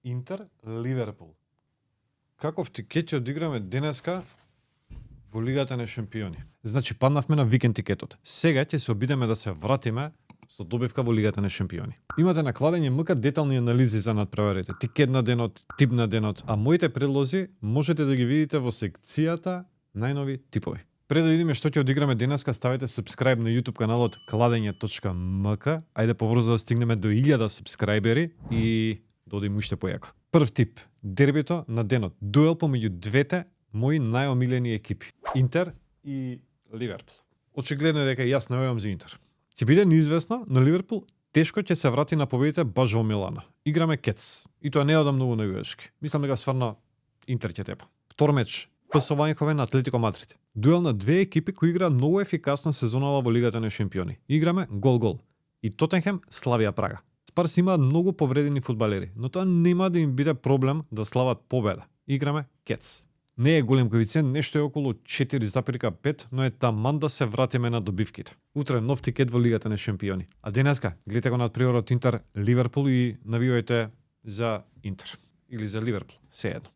Интер Ливерпул. Каков тикет ќе одиграме денеска во Лигата на шампиони? Значи паднавме на викенд тикетот. Сега ќе се обидеме да се вратиме со добивка во Лигата на шампиони. Имате на Кладење МК детални анализи за надпреварите, тикет на денот, тип на денот, а моите предлози можете да ги видите во секцијата најнови типови. Пред да видиме што ќе одиграме денеска, ставете subscribe на YouTube каналот kladenje.mk. Ајде побрзо да стигнеме до 1000 сабскрајбери и да одиме уште појако. Прв тип, дербито на денот, дуел помеѓу двете мои најомилени екипи, Интер и Ливерпул. Очигледно е дека јас навивам за Интер. Ќе биде неизвестно, но Ливерпул тешко ќе се врати на победите баш во Милано. Играме кец, и тоа не одам многу навивачки. Мислам дека стварно Интер ќе тепа. Втор меч, ПСВ Айнховен на Атлетико Мадрид. Дуел на две екипи кои играат многу ефикасно сезонава во Лигата на шампиони. Играме гол-гол. И Тотенхем Славија Прага. Спарс имаат многу повредени фудбалери, но тоа нема да им биде проблем да слават победа. Играме кец. Не е голем коефициент, нешто е околу 4,5, но е таман да се вратиме на добивките. Утре нов тикет во Лигата на шампиони. А денеска гледате го надпреварот Интер Ливерпул и навивајте за Интер или за Ливерпул, сеедно.